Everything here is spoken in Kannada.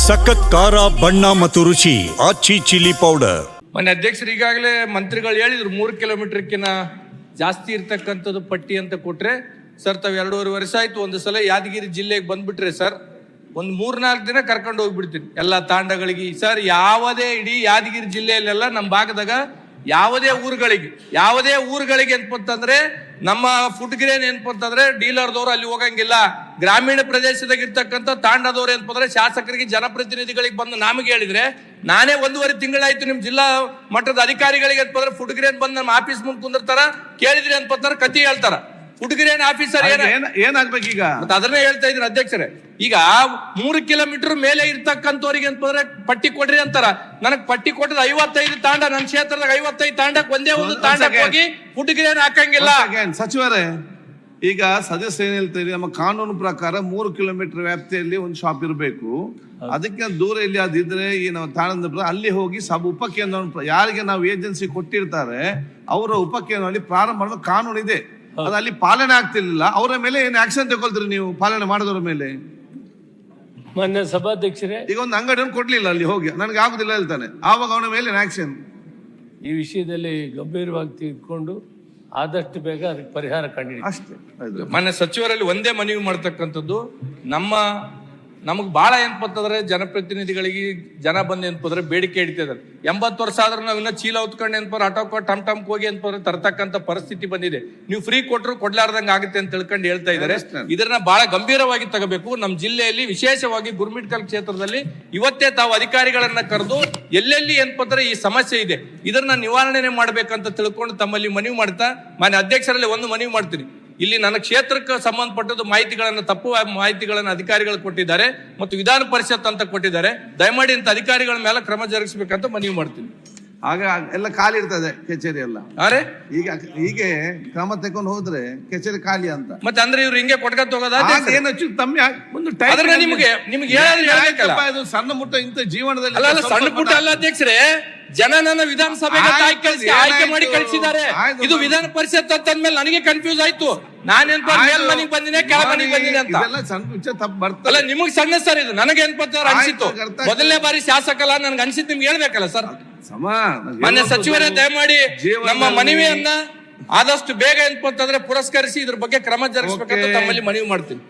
ಸಖತ್ ಖಾರ ಬಣ್ಣ ಮತ್ತು ರುಚಿ ಆಚಿ ಚಿಲ್ಲಿ ಪೌಡರ್. ಮೊನ್ನೆ ಅಧ್ಯಕ್ಷರು ಈಗಾಗಲೇ ಮಂತ್ರಿಗಳು ಹೇಳಿದ್ರು 3 ಕಿಲೋಮೀಟರ್ಕಿನ್ನ ಜಾಸ್ತಿ ಇರ್ತಕ್ಕಂಥದ್ದು ಪಟ್ಟಿ ಅಂತ ಕೊಟ್ರೆ ಸರ್ ತಾವು 2.5 ವರ್ಷ ಆಯ್ತು. ಒಂದು ಸಲ ಯಾದಗಿರಿ ಜಿಲ್ಲೆಗೆ ಬಂದ್ಬಿಟ್ರೆ ಸರ್ ಒಂದು 3-4 ದಿನ ಕರ್ಕೊಂಡು ಹೋಗ್ಬಿಡ್ತೀನಿ ಎಲ್ಲ ತಾಂಡಗಳಿಗೆ. ಸರ್ ಯಾವುದೇ ಇಡೀ ಯಾದಗಿರಿ ಜಿಲ್ಲೆಯಲ್ಲೆಲ್ಲ ನಮ್ಮ ಭಾಗದಾಗ ಯಾವುದೇ ಊರುಗಳಿಗೆ ಅಂತಂದ್ರೆ ನಮ್ಮ ಫುಡ್ ಗ್ರೇನ್ ಏನಪ್ಪಂತಂದ್ರೆ ಡೀಲರ್ದವ್ರು ಅಲ್ಲಿ ಹೋಗಂಗಿಲ್ಲ. ಗ್ರಾಮೀಣ ಪ್ರದೇಶದಾಗ ಇರ್ತಕ್ಕಂಥ ತಾಂಡದವ್ರು ಏನಪ್ಪಂದ್ರೆ ಶಾಸಕರಿಗೆ ಜನಪ್ರತಿನಿಧಿಗಳಿಗೆ ಬಂದು ನಮಗೆ ಹೇಳಿದ್ರೆ ನಾನೇ 1.5 ತಿಂಗಳಾಯ್ತು ನಿಮ್ ಜಿಲ್ಲಾ ಮಟ್ಟದ ಅಧಿಕಾರಿಗಳಿಗೆ ಅಂತಂದ್ರೆ ಫುಡ್ ಗ್ರೇನ್ ಬಂದು ನಮ್ಮ ಆಫೀಸ್ ಮುಂದೆ ಕುಂದಿರ್ತಾರ, ಕೇಳಿದ್ರಿ ಅಂತಂದ್ರೆ ಕತಿ ಹೇಳ್ತಾರ. ಫುಡ್ ಗ್ರೇನ್ ಆಫೀಸರ್ ಏನಾಗ್ಬೇಕು ಈಗ? ಮತ್ತೆ ಅದನ್ನೇ ಹೇಳ್ತಾ ಇದ್ದೀನಿ ಅಧ್ಯಕ್ಷರೇ. ಈಗ 3 ಕಿಲೋಮೀಟರ್ ಮೇಲೆ ಇರ್ತಕ್ಕಂಥವ್ರಿಗೆ ಅಂತಂದ್ರೆ ಪಟ್ಟಿ ಕೊಡ್ರಿ ಅಂತಾರ. ನನಗ್ ಪಟ್ಟಿ ಕೊಟ್ಟದ 55 ತಾಂಡ, ನನ್ನ ಕ್ಷೇತ್ರದಾಗ 55 ತಾಂಡಕ್ ಒಂದೇ ಒಂದು ತಾಂಡಕ್ಕೆ ಹೋಗಿ ಫುಡ್ ಗ್ರೇನ್ ಹಾಕಂಗಿಲ್ಲ. ಸಚಿವರೇ, ಈಗ ಸದಸ್ಯ ಏನ್ ಹೇಳ್ತೀರಿ, ನಮ್ಮ ಕಾನೂನು ಪ್ರಕಾರ 3 ಕಿಲೋಮೀಟರ್ ವ್ಯಾಪ್ತಿಯಲ್ಲಿ ಒಂದು ಶಾಪ್ ಇರಬೇಕು. ಅದಕ್ಕೆ ದೂರ ಇಲ್ಲಿ ಅದಿದ್ರೆ ಈ ನಾವು ತಾಣದ ಅಲ್ಲಿ ಹೋಗಿ ಉಪಕೇಂದ್ರ ಯಾರಿಗೆ ನಾವು ಏಜೆನ್ಸಿ ಕೊಟ್ಟಿರ್ತಾರೆ ಅವರ ಉಪಕೇಂದ್ರದಲ್ಲಿ ಪ್ರಾರಂಭ ಮಾಡುವ ಕಾನೂನು ಇದೆ. ಅದು ಅಲ್ಲಿ ಪಾಲನೆ ಆಗ್ತಿರ್ಲಿಲ್ಲ. ಅವರ ಮೇಲೆ ಏನ್ ಆಕ್ಷನ್ ತಗೊಳ್ತೀರಿ ನೀವು ಪಾಲನೆ ಮಾಡಿದವರ ಮೇಲೆ? ಮಾನ್ಯ ಸಭಾಧ್ಯಕ್ಷರೇ, ಈಗ ಒಂದು ಅಂಗಡಿಯನ್ನು ಕೊಡ್ಲಿಲ್ಲ, ಅಲ್ಲಿ ಹೋಗಿ ನನಗೆ ಆಗುದಿಲ್ಲ ಹೇಳ್ತಾನೆ, ಆವಾಗ ಅವನ ಮೇಲೆ ಆಕ್ಷನ್. ಈ ವಿಷಯದಲ್ಲಿ ಗಂಭೀರವಾಗಿ ತೆಗೆದುಕೊಂಡು ಆದಷ್ಟು ಬೇಗ ಅದಕ್ಕೆ ಪರಿಹಾರ ಕಂಡಿದ್ದೀವಿ ಅಷ್ಟೇ. ಮಾನ್ಯ ಸಚಿವರಲ್ಲಿ ಒಂದೇ ಮನವಿ ಮಾಡ್ತಕ್ಕಂಥದ್ದು, ನಮಗ್ ಬಹಳ ಏನಪ್ಪಂತಂದ್ರೆ ಜನಪ್ರತಿನಿಧಿಗಳಿಗೆ ಜನ ಬಂದು ಏನಪ್ಪಂದ್ರೆ ಬೇಡಿಕೆ ಇಡ್ತಿದ್ದಾರೆ. 80 ವರ್ಷ ಆದ್ರೂ ನಾವು ಇನ್ನ ಚೀಲ ಹೊತ್ಕೊಂಡು ಏನಪ್ಪ ಆಟೋಕ ಟಮ್ ಹೋಗಿ ಏನಪ್ಪ ತರ್ತಕ್ಕಂಥ ಪರಿಸ್ಥಿತಿ ಬಂದಿದೆ. ನೀವು ಫ್ರೀ ಕೊಟ್ಟರು ಕೊಡ್ಲಾರ್ದಂಗ ಆಗುತ್ತೆ ಅಂತ ತಿಳ್ಕೊಂಡು ಹೇಳ್ತಾ ಇದ್ದಾರೆ. ಇದನ್ನ ಬಹಳ ಗಂಭೀರವಾಗಿ ತಗೋಬೇಕು. ನಮ್ಮ ಜಿಲ್ಲೆಯಲ್ಲಿ ವಿಶೇಷವಾಗಿ ಗುರ್ಮಿಟ್ಕಲ್ ಕ್ಷೇತ್ರದಲ್ಲಿ ಇವತ್ತೇ ತಾವು ಅಧಿಕಾರಿಗಳನ್ನ ಕರೆದು ಎಲ್ಲೆಲ್ಲಿ ಏನಪ್ಪಂದ್ರೆ ಈ ಸಮಸ್ಯೆ ಇದೆ ಇದನ್ನ ನಿವಾರಣೆ ಮಾಡ್ಬೇಕಂತ ತಿಳ್ಕೊಂಡು ತಮ್ಮಲ್ಲಿ ಮನವಿ ಮಾಡ್ತಾ ಮಾನ್ಯ ಅಧ್ಯಕ್ಷರಲ್ಲಿ ಒಂದು ಮನವಿ ಮಾಡ್ತೀನಿ. ಇಲ್ಲಿ ನನ್ನ ಕ್ಷೇತ್ರಕ್ಕೆ ಸಂಬಂಧಪಟ್ಟದ್ದು ತಪ್ಪು ಮಾಹಿತಿಗಳನ್ನು ಅಧಿಕಾರಿಗಳು ಕೊಟ್ಟಿದ್ದಾರೆ ಮತ್ತು ವಿಧಾನ ಪರಿಷತ್ ಅಂತ ಕೊಟ್ಟಿದ್ದಾರೆ. ದಯಮಾಡಿ ಇಂಥ ಅಧಿಕಾರಿಗಳ ಮೇಲೆ ಕ್ರಮ ಜರುಗಿಸಬೇಕಂತ ಮನವಿ ಮಾಡ್ತೀನಿ. ಆಗ ಎಲ್ಲ ಖಾಲಿ ಇರ್ತದೆ ಕಚೇರಿ ಎಲ್ಲ. ಈಗ ಹೀಗೆ ಕ್ರಮ ತಗೊಂಡು ಹೋದ್ರೆ ಕಚೇರಿ ಖಾಲಿ ಅಂತ. ಮತ್ತೆ ಅಂದ್ರೆ ಇವ್ರು ಹಿಂಗೆ ಕೊಟ್ಕೊಂತ ಹೋಗೋದ ನಿಮ್ಗೆ ಸಣ್ಣ ಮುಟ್ಟ ಇಂಥ ಜೀವನದಲ್ಲಿ ಅಲ್ಲ ಸಣ್ಣ ಪುಟ್ಟ ಅಲ್ಲ ಅಧ್ಯಕ್ಷರೇ. ಜನ ನನ್ನ ವಿಧಾನಸಭೆಗೆ ಆಯ್ಕೆ ಮಾಡಿ ಕಳಿಸಿದ್ದಾರೆ. ಇದು ವಿಧಾನ ಪರಿಷತ್ ಅಂತಂದ್ಮೇಲೆ ನನಗೆ ಕನ್ಫ್ಯೂಸ್ ಆಯ್ತು. ನಾನೇನ್ಪ ಮೇಲ್ ಮನೆಗೆ ಬಂದಿನಿ ಕೆಳ ಮನೆಗೆ ಬಂದಿನಿ ಅಂತ. ಅಲ್ಲ ನಿಮಗ್ ಸಣ್ಣ ಸರ್, ಇದು ನನಗೆ ಏನ್ಪಂತ ಅನ್ಸಿತ್ತು. ಮೊದಲನೇ ಬಾರಿ ಶಾಸಕಲ್ಲ ನನ್ಗೆ ಅನ್ಸಿತ್ತು. ನಿಮ್ಗೆ ಹೇಳ್ಬೇಕಲ್ಲ ಸರ್. ಮಾನ್ಯ ಸಚಿವರೇ, ದಯಮಾಡಿ ನಮ್ಮ ಮನವಿಯನ್ನ ಆದಷ್ಟು ಬೇಗ ಏನಪ್ಪಂತಂದ್ರೆ ಪುರಸ್ಕರಿಸಿ ಇದ್ರ ಬಗ್ಗೆ ಕ್ರಮ ಜರುಗಿಸಬೇಕಂತ ತಮ್ಮಲ್ಲಿ ಮನವಿ ಮಾಡ್ತೀನಿ.